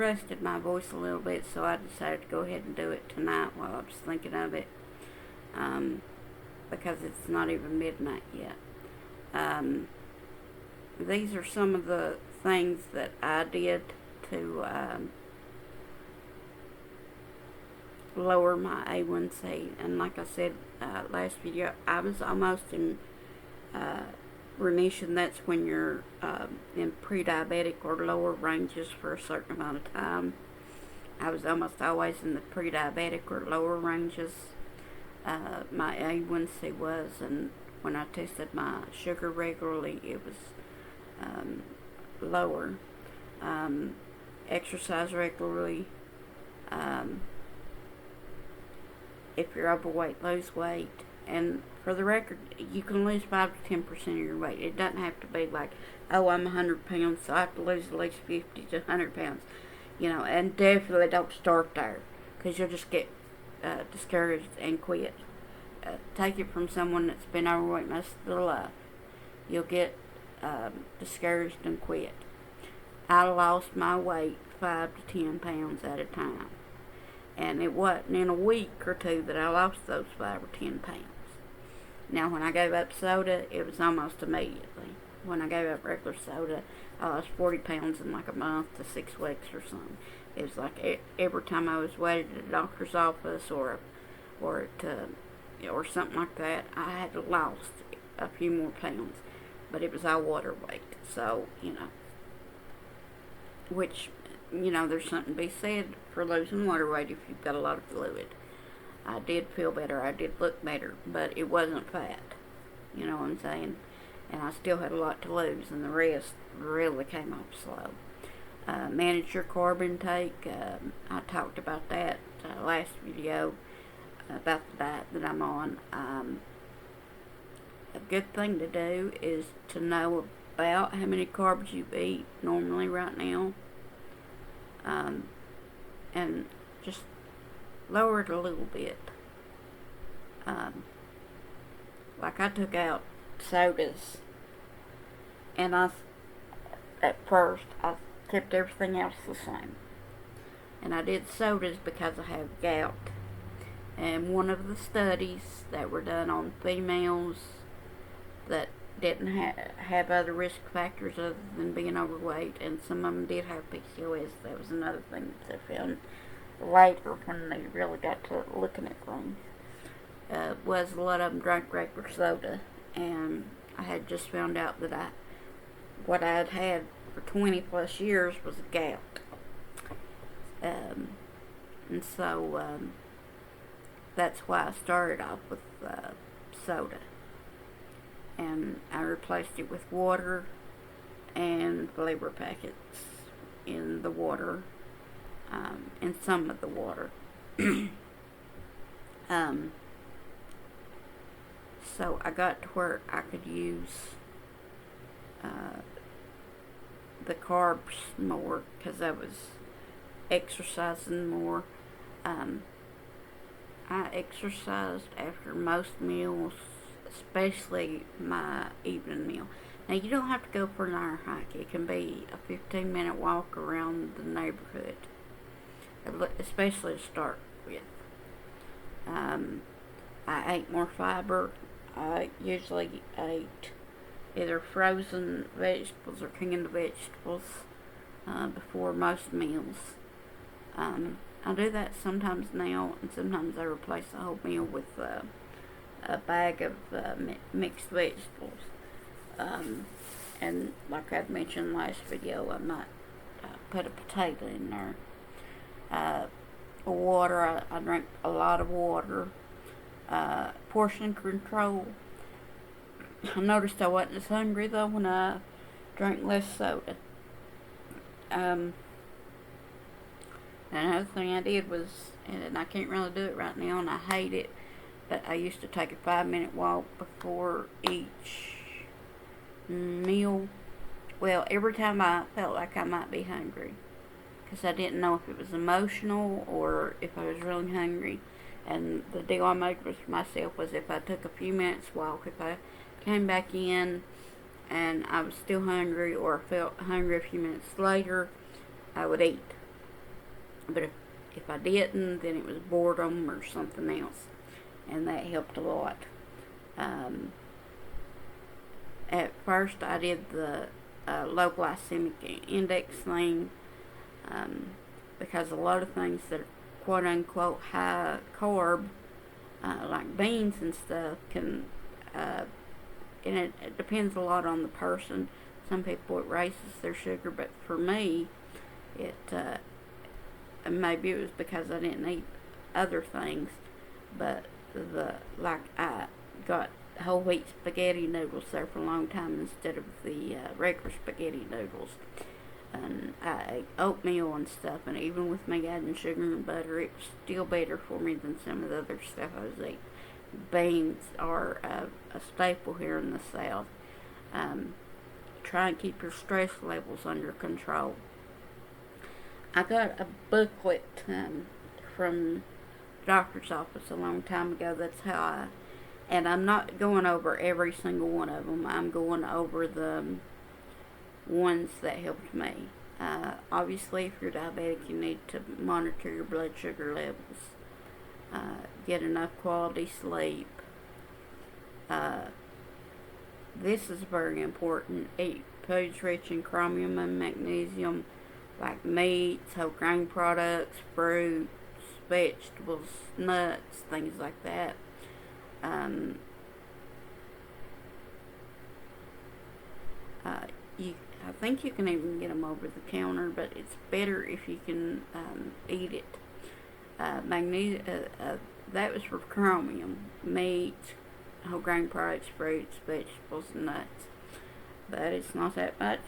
rested my voice a little bit, so I decided to go ahead and do it tonight while I was thinking of it, because it's not even midnight yet. These are some of the things that I did to lower my A1C. And like I said last video, I was almost in remission. That's when you're in pre-diabetic or lower ranges for a certain amount of time. I was almost always in the pre-diabetic or lower ranges. My A1C was, and when I tested my sugar regularly, it was lower. Exercise regularly. If you're overweight, lose weight. And for the record, you can lose 5 to 10% of your weight. It doesn't have to be like, oh, I'm 100 pounds, so I have to lose at least 50 to 100 pounds. And definitely don't start there, because you'll just get discouraged and quit. Take it from someone that's been overweight most of their life. You'll get discouraged and quit. I lost my weight 5 to 10 pounds at a time. And it wasn't in a week or two that I lost those 5 or 10 pounds. Now, when I gave up soda, it was almost immediately. When I gave up regular soda, I lost 40 pounds in like a month to 6 weeks or something. It was like every time I was waiting at a doctor's office or something like that, I had lost a few more pounds. But it was all water weight. So, which, there's something to be said for losing water weight if you've got a lot of fluid. I did feel better. I did look better, but it wasn't fat. You know what I'm saying? And I still had a lot to lose, and the rest really came off slow. Manage your carb intake. I talked about that last video about the diet that I'm on. A good thing to do is to know about how many carbs you eat normally right now. And just lower it a little bit. Like I took out sodas, and at first I kept everything else the same. And I did sodas because I have gout. And one of the studies that were done on females that didn't have other risk factors other than being overweight, and some of them did have PCOS. That was another thing that they found later when they really got to looking at things. Was a lot of them drank regular soda, and I had just found out that what I had had for 20 plus years was gout. And so that's why I started off with soda. And I replaced it with water and flavor packets in the water, in some of the water. So I got to where I could use the carbs more because I was exercising more. I exercised after most meals, especially my evening meal. Now, you don't have to go for an hour hike. It can be a 15-minute walk around the neighborhood, especially to start with. I ate more fiber. I usually ate either frozen vegetables or canned vegetables before most meals. I do that sometimes now, and sometimes I replace the whole meal with a bag of mixed vegetables. And like I've mentioned last video, I might put a potato in there. Water, I drink a lot of water. Portion control. I noticed I wasn't as hungry though when I drank less soda. Another thing I did was, and I can't really do it right now, and I hate it, but I used to take a 5-minute walk before each meal. Well, every time I felt like I might be hungry, because I didn't know if it was emotional or if I was really hungry. And the deal I made with myself was if I took a few minutes walk, if I came back in and I was still hungry or I felt hungry a few minutes later, I would eat. But if I didn't, then it was boredom or something else, and that helped a lot. Um, at first, I did the low glycemic index thing, um, because a lot of things that are quote unquote high carb, like beans and stuff, can, and it depends a lot on the person. Some people it raises their sugar, but for me, it maybe it was because I didn't eat other things, but I got whole wheat spaghetti noodles there for a long time instead of the regular spaghetti noodles. And I ate oatmeal and stuff, and even with me adding sugar and butter, it was still better for me than some of the other stuff I was eating. Beans are a staple here in the South. Um, Try and keep your stress levels under control. I got a booklet from the doctor's office a long time ago. That's how and I'm not going over every single one of them. I'm going over the ones that helped me. Obviously, if you're diabetic, you need to monitor your blood sugar levels, get enough quality sleep. This is very important. Eat foods rich in chromium and magnesium, like meats, whole grain products, fruits, vegetables, nuts, things like that. Um, I think you can even get them over the counter, but it's better if you can eat it. Magnesium, that was for chromium, meat, whole grain products, fruits, vegetables, and nuts. But it's not that much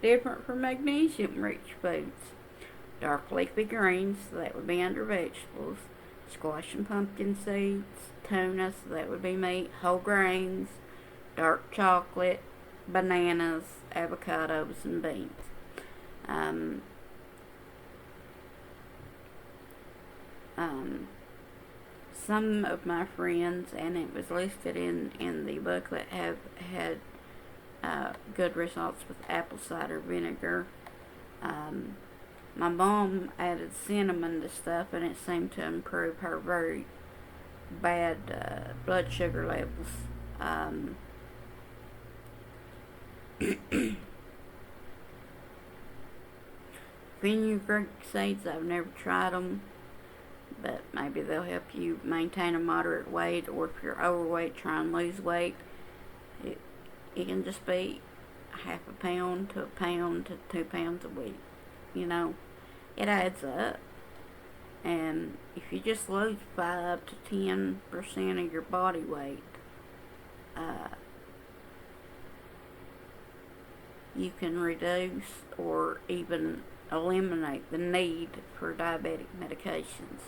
different from magnesium-rich foods. Dark leafy greens, so that would be under vegetables. Squash and pumpkin seeds, tuna, so that would be meat. Whole grains, dark chocolate, bananas, avocados, and beans. Um, some of my friends, and it was listed in the booklet, have had good results with apple cider vinegar. My mom added cinnamon to stuff, and it seemed to improve her very bad blood sugar levels. Fenugreek seeds, I've never tried them, but maybe they'll help you maintain a moderate weight, or if you're overweight, try and lose weight. It can just be half a pound to 2 pounds a week. You know, it adds up. And if you just lose 5 to 10% of your body weight, you can reduce or even eliminate the need for diabetic medications.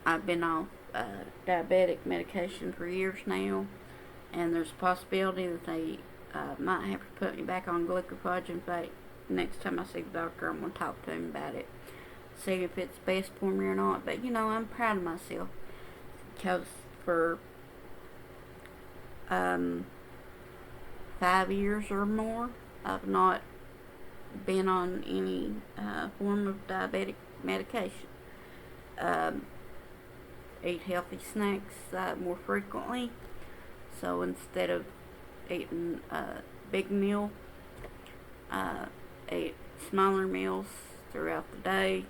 I've been off diabetic medication for years now, and there's a possibility that they might have to put me back on glucophage. In fact, next time I see the doctor, I'm going to talk to him about it, see if it's best for me or not. But I'm proud of myself, because for 5 years or more, I've not been on any form of diabetic medication. Eat healthy snacks more frequently. So instead of eating a big meal, eat smaller meals throughout the day.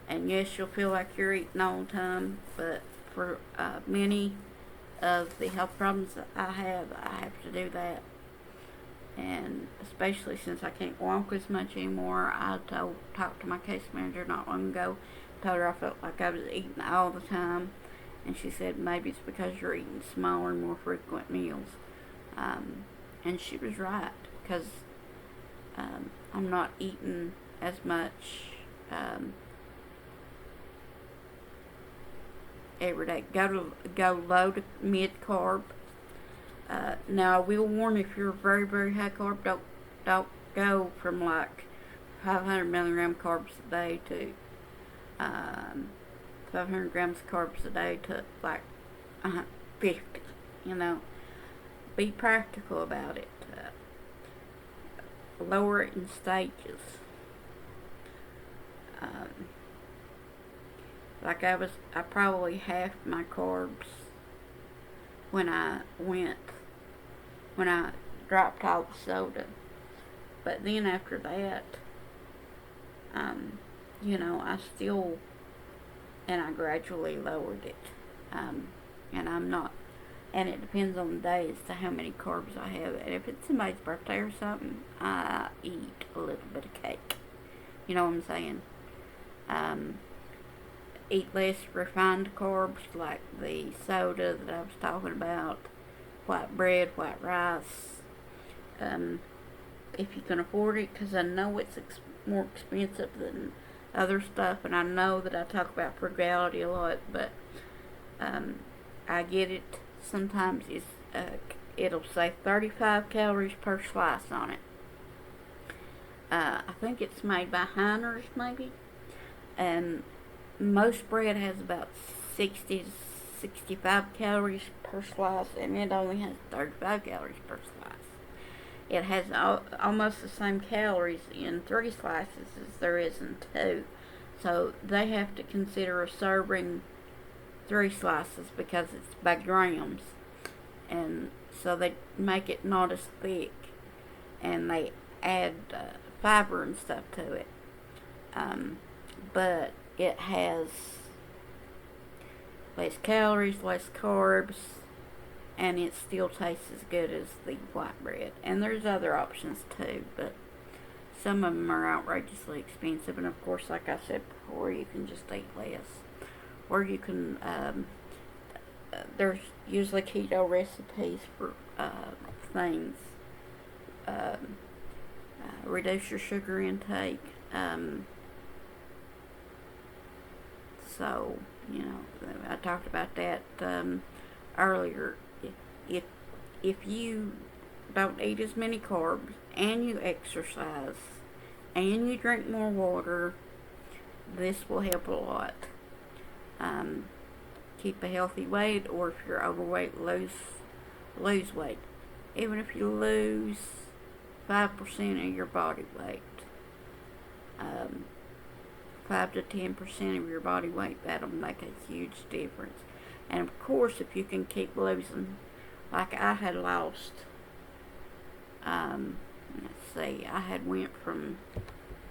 And yes, you'll feel like you're eating all the time, but for many of the health problems that I have to do that. And especially since I can't walk as much anymore, I talked to my case manager not long ago, told her I felt like I was eating all the time, and she said maybe it's because you're eating smaller, more frequent meals. And she was right, because I'm not eating as much every day. Go low to mid carb. Now I will warn, if you're very, very high carb, don't go from like 500 milligram carbs a day to 500 grams of carbs a day to like 50. Be practical about it. Lower it in stages. Like I probably halved my carbs when when I dropped all the soda. But then after that, um, I still, and I gradually lowered it. Um, and I'm not, and it depends on the day as to how many carbs I have. And if it's somebody's birthday or something, I eat a little bit of cake. You know what I'm saying? Um, Eat less refined carbs like the soda that I was talking about, white bread, white rice, if you can afford it, because I know it's more expensive than other stuff, and I know that I talk about frugality a lot, but I get it. Sometimes it'll say 35 calories per slice on it. I think it's made by Heiner's, maybe, and most bread has about 60 to 65 calories per slice, and it only has 35 calories per slice. It has almost the same calories in 3 slices as there is in 2. So they have to consider a serving 3 slices because it's by grams. And so they make it not as thick, and they add fiber and stuff to it. But it has less calories, less carbs, and it still tastes as good as the white bread. And there's other options too, but some of them are outrageously expensive. And of course, like I said before, you can just eat less, or you can. There's usually keto recipes for things. Reduce your sugar intake. So, I talked about that earlier. If if you don't eat as many carbs, and you exercise, and you drink more water, this will help a lot. Keep a healthy weight, or if you're overweight, lose weight. Even if you lose 5% of your body weight, 5 to 10% of your body weight, that'll make a huge difference. And of course, if you can keep losing, like I had lost, let's see, I had went from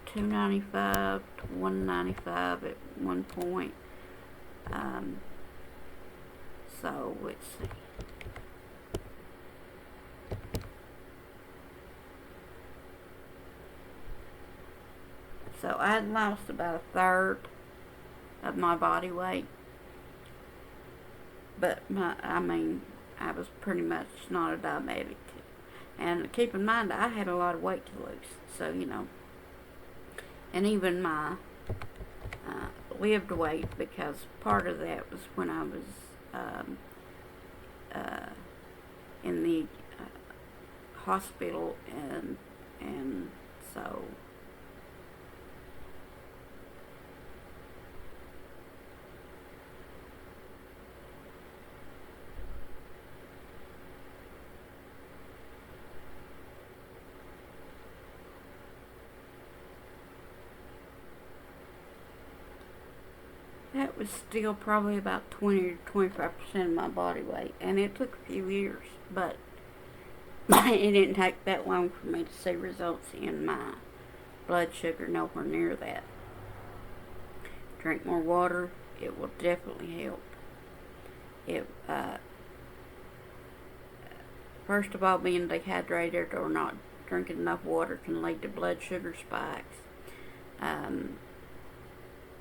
295 to 195 at one point. So let's see. So I had lost about a third of my body weight, but I was pretty much not a diabetic. And keep in mind, I had a lot of weight to lose, so and even my lived weight, because part of that was when I was in the hospital, and so. That was still probably about 20 to 25% of my body weight, and it took a few years, but it didn't take that long for me to see results in my blood sugar, nowhere near that. Drink more water, it will definitely help. It First of all, being dehydrated or not drinking enough water can lead to blood sugar spikes.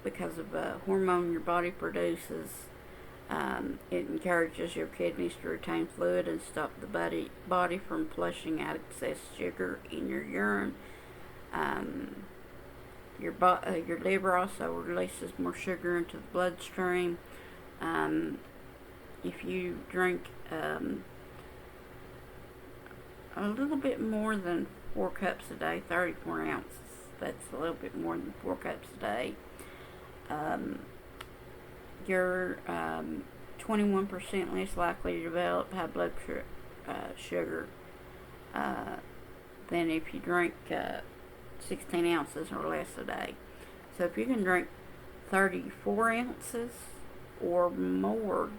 Because of a hormone your body produces. It encourages your kidneys to retain fluid and stop the body from flushing out excess sugar in your urine. Your liver also releases more sugar into the bloodstream. If you drink a little bit more than 4 cups a day, 34 ounces, that's a little bit more than 4 cups a day, you're 21% less likely to develop high blood sugar than if you drink 16 ounces or less a day. So if you can drink 34 ounces or more,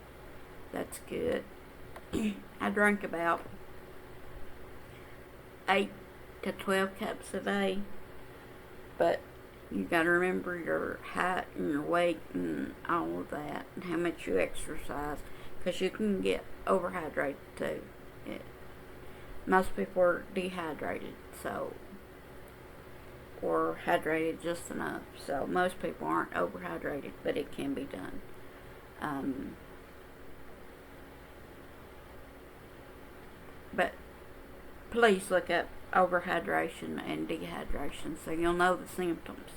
that's good. I drink about 8 to 12 cups a day, but you got to remember your height and your weight and all of that, and how much you exercise, because you can get overhydrated too. Most people are dehydrated, so, or hydrated just enough. So most people aren't overhydrated, but it can be done. But please look up overhydration and dehydration so you'll know the symptoms.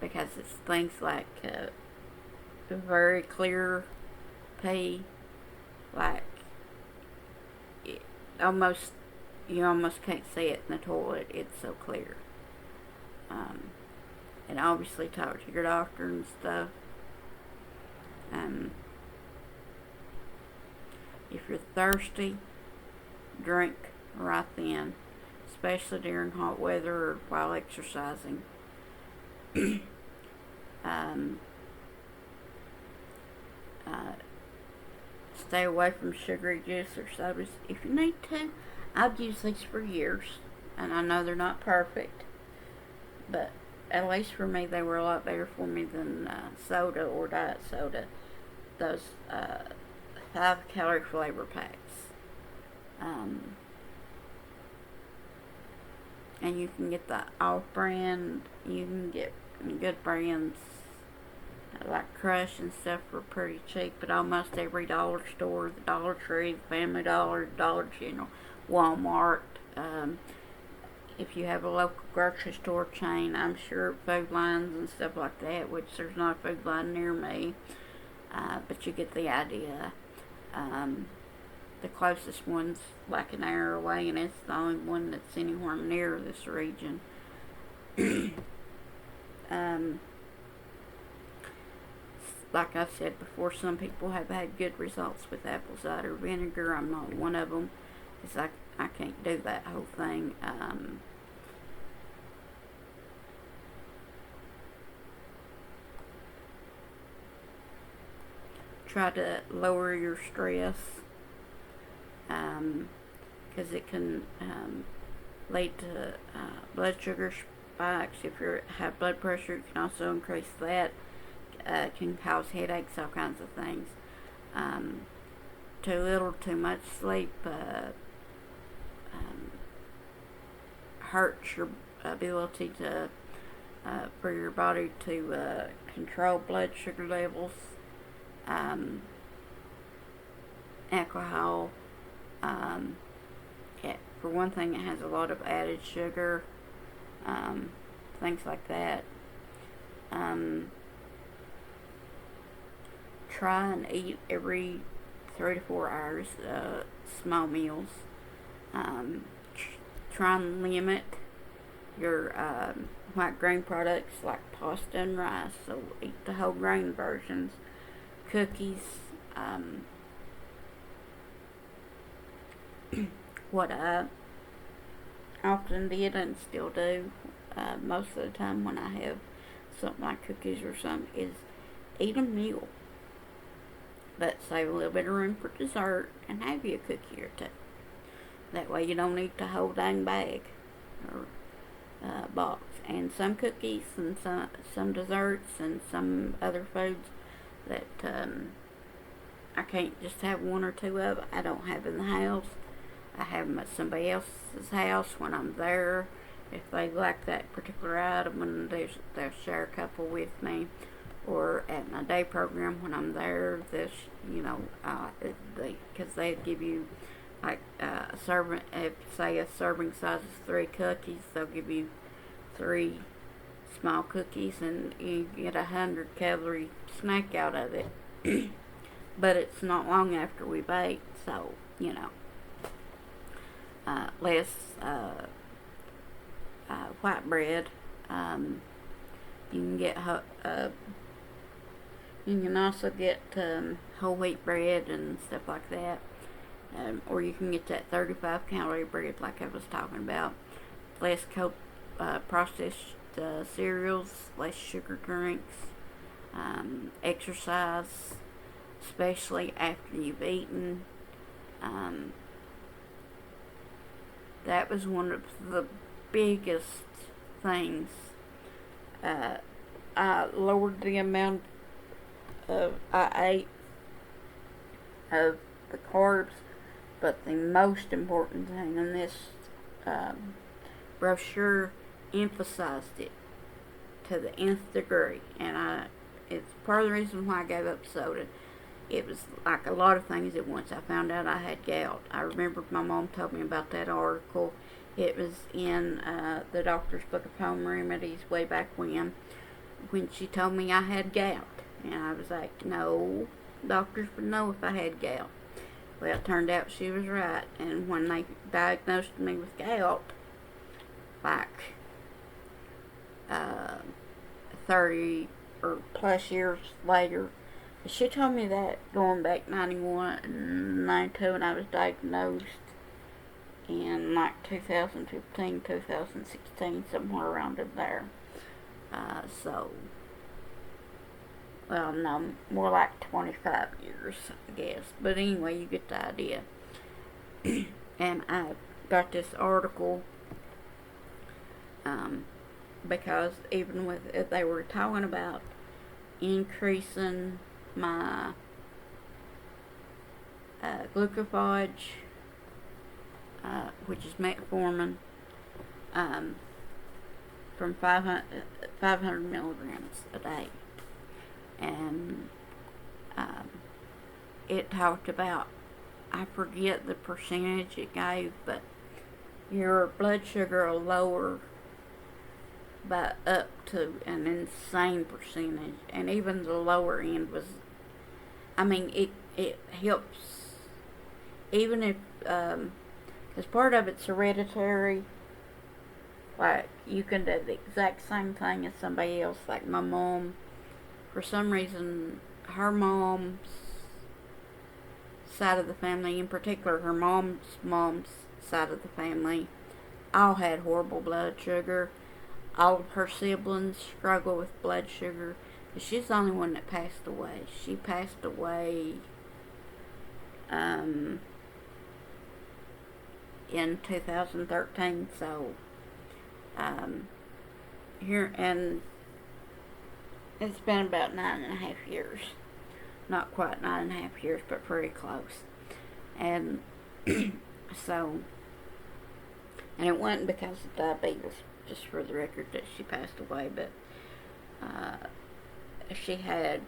Because it's things like very clear pee, like it almost you almost can't see it in the toilet. It's so clear. And obviously talk to your doctor and stuff. If you're thirsty, drink right then, especially during hot weather or while exercising. Stay away from sugary juice or sodas if you need to. I've used these for years, and I know they're not perfect, but at least for me, they were a lot better for me than soda or diet soda. Those 5-calorie flavor packs. And you can get the off-brand. You can get good brands like Crush and stuff for pretty cheap at almost every dollar store. The Dollar Tree, the Family Dollar, Dollar General, Walmart. If you have a local grocery store chain, I'm sure Food Lines and stuff like that, which there's not a Food Line near me, but you get the idea. The closest one's like an hour away, and it's the only one that's anywhere near this region. Like I said before, some people have had good results with apple cider vinegar. I'm not one of them, because I can't do that whole thing. Try to lower your stress, because it can lead to blood sugar spikes. If you have blood pressure, it can also increase that. Can cause headaches, all kinds of things. Too little, too much sleep hurts your ability to for your body to control blood sugar levels. Alcohol, for one thing, it has a lot of added sugar, things like that. Try and eat every 3 to 4 hours, small meals. Try and limit your white grain products like pasta and rice, so eat the whole grain versions. Cookies. What I often did and still do most of the time when I have something like cookies or something is eat a meal, but save a little bit of room for dessert and have you a cookie or two. That way you don't eat the whole dang bag or box. And some cookies and some desserts and some other foods that I can't just have one or two of. I don't have in the house. I have them at somebody else's house when I'm there. If they like that particular item, and they'll share a couple with me. Or at my day program when I'm there, because they give you like a serving. If say a serving size is 3 cookies, they'll give you 3 small cookies, and you get 100-calorie snack out of it. But it's not long after we bake, so less white bread. You can get you can also get whole wheat bread and stuff like that, or you can get that 35-calorie bread like I was talking about. Less processed cereals, less sugar drinks, exercise, especially after you've eaten. Um, that was one of the biggest things. I lowered the amount I ate of the carbs, but the most important thing in this brochure emphasized it to the nth degree, and it's part of the reason why I gave up soda. It was like a lot of things at once. I found out I had gout. I remember my mom told me about that article. It was in the Doctor's Book of Home Remedies way back when she told me I had gout. And I was like, no, doctors would know if I had gout. Well, it turned out she was right. And when they diagnosed me with gout, like 30 or plus years later, she told me that going back 91 and 92, and I was diagnosed in like 2015, 2016, somewhere around in there. Well, no, more like 25 years, I guess. But anyway, you get the idea. And I got this article because even with, if they were talking about increasing my glucophage, which is metformin, from 500 milligrams a day. And it talked about, I forget the percentage it gave, but your blood sugar will lower by up to an insane percentage. And even the lower end was, I mean, it helps, even if, because part of it's hereditary. Like, you can do the exact same thing as somebody else. Like my mom, for some reason, her mom's side of the family, in particular her mom's side of the family, all had horrible blood sugar. All of her siblings struggle with blood sugar. She's the only one that passed away. She passed away in 2013, so here, and it's been about 9.5 years. Not quite 9.5 years, but pretty close. And so, and it wasn't because of diabetes, just for the record, that she passed away, but she had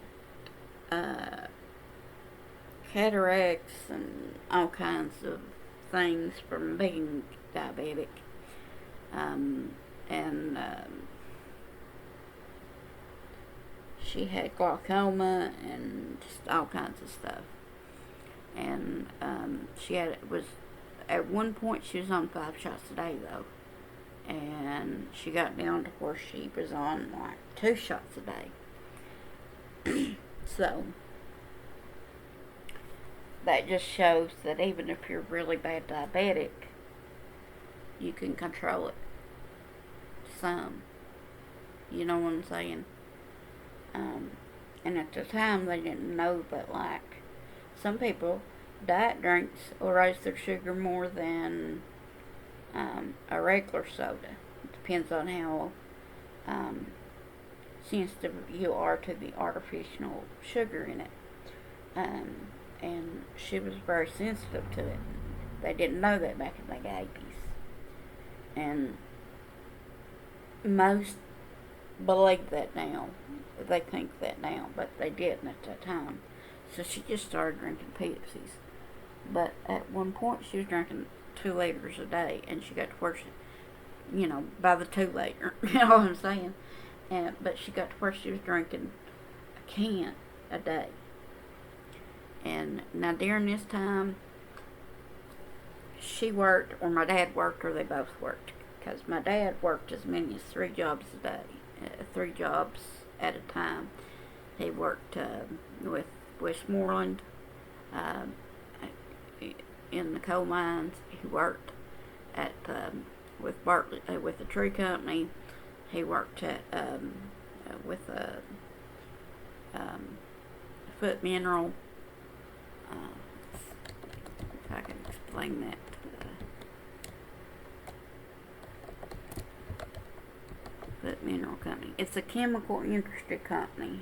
cataracts and all kinds of things from being diabetic. She had glaucoma and just all kinds of stuff. And at one point she was on 5 shots a day though. And she got down to where she was on like 2 shots a day. So, that just shows that even if you're really bad diabetic, you can control it some. You know what I'm saying? And at the time they didn't know, but like some people, diet drinks will raise their sugar more than a regular soda. It depends on how sensitive you are to the artificial sugar in it. And she was very sensitive to it. They didn't know that back in the 80s. And most believe that now. They think that now, but they didn't at that time. So she just started drinking Pepsis. But at one point she was drinking 2 liters a day, and she got to where she, by the 2 liter, you know what I'm saying? But she got to where she was drinking a can a day. And now during this time, she worked, or my dad worked, or they both worked. Because my dad worked as many as 3 jobs a day, 3 jobs at a time. He worked with Westmoreland in the coal mines. He worked at with Bartlett with the tree company. he worked at with a foot mineral. If I can explain that. Foot Mineral Company. It's a chemical industry company,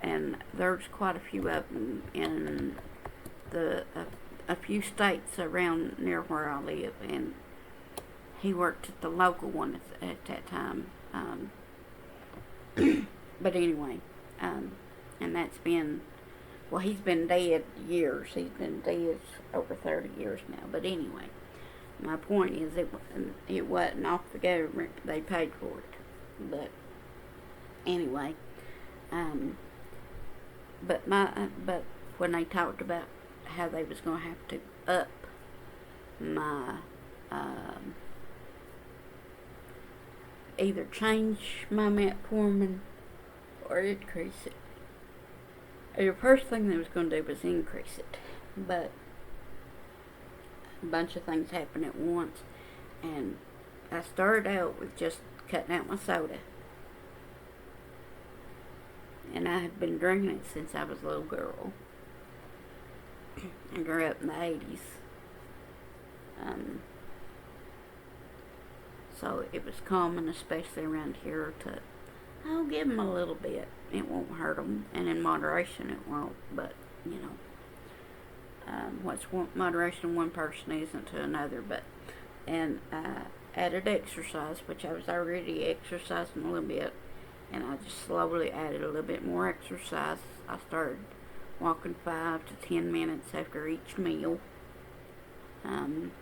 and there's quite a few of them in a few states around near where I live, and he worked at the local one at that time. But anyway, and that's been, well, he's been dead years. He's been dead over 30 years now. But anyway, my point is it wasn't off the government. They paid for it. But anyway, but when they talked about how they was going to have to up my either change my metformin or increase it. The first thing they was going to do was increase it, but a bunch of things happened at once, and I started out with just cutting out my soda, and I had been drinking it since I was a little girl. I grew up in the 80s, so it was common, especially around here, to, I'll give them a little bit. It won't hurt them, and in moderation it won't, but, you know, what's moderation one person isn't to another. But, and I added exercise, which I was already exercising a little bit, and I just slowly added a little bit more exercise. I started walking 5 to 10 minutes after each meal, and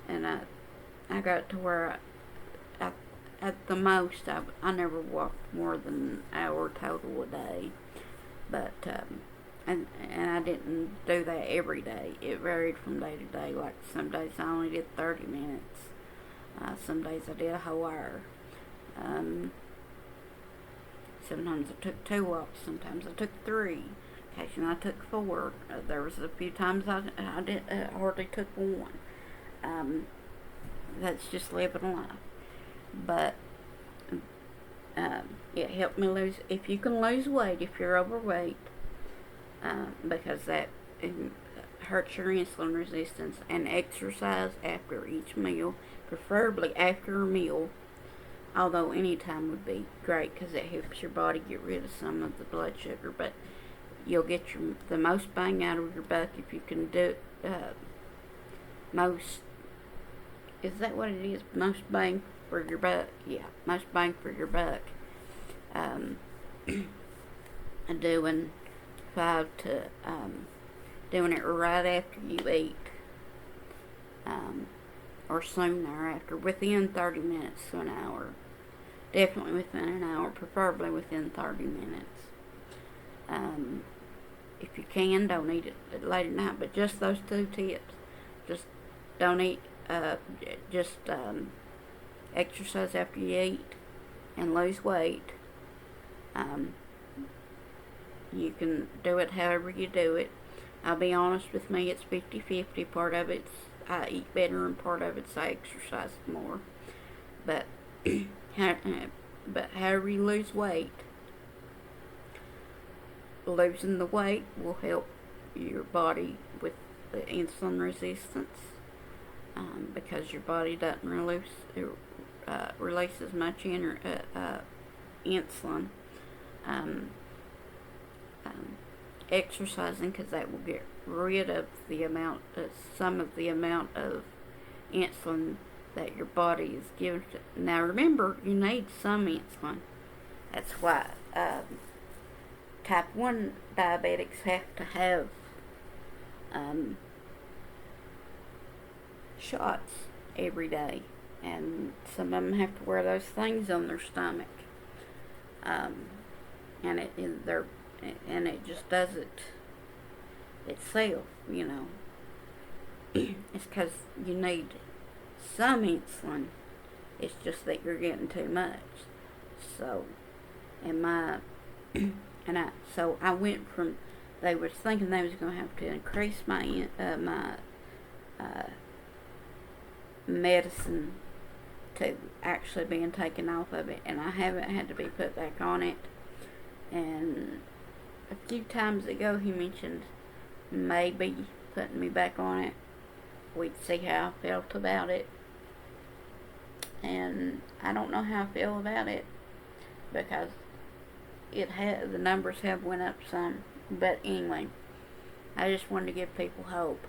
I got to where I at the most, I never walked more than an hour total a day, but, and I didn't do that every day. It varied from day to day. Like, some days I only did 30 minutes. Some days I did a whole hour. Sometimes I took 2 walks, sometimes I took 3. Occasionally I took 4. There was a few times I hardly took 1. That's just living life. But it helped me lose, if you can lose weight, if you're overweight, because that hurts your insulin resistance, and exercise after each meal, preferably after a meal, although any time would be great because it helps your body get rid of some of the blood sugar, but you'll get the most bang out of your buck if you can do is that what it is? Most bang for your buck? Yeah, most bang for your buck. Doing 5 to, doing it right after you eat, or soon thereafter, within 30 minutes to an hour. Definitely within an hour, preferably within 30 minutes. If you can, don't eat it late at night, but just those 2 tips. Just don't eat, exercise after you eat and lose weight. You can do it however you do it. I'll be honest, with me it's 50-50. Part of it's I eat better and part of it's I exercise more. But however you lose weight, losing the weight will help your body with the insulin resistance, because your body doesn't release as much insulin. Exercising, because that will get rid of some of the amount of insulin that your body is giving. Now remember, you need some insulin. That's why type 1 diabetics have to have shots every day, and some of them have to wear those things on their stomach, and it just does it itself, you know. It's because you need some insulin. It's just that you're getting too much. So, so I went from, they was thinking they was going to have to increase my medicine to actually being taken off of it, and I haven't had to be put back on it. And a few times ago he mentioned maybe putting me back on it. We'd see how I felt about it. And I don't know how I feel about it because the numbers have went up some. But anyway, I just wanted to give people hope.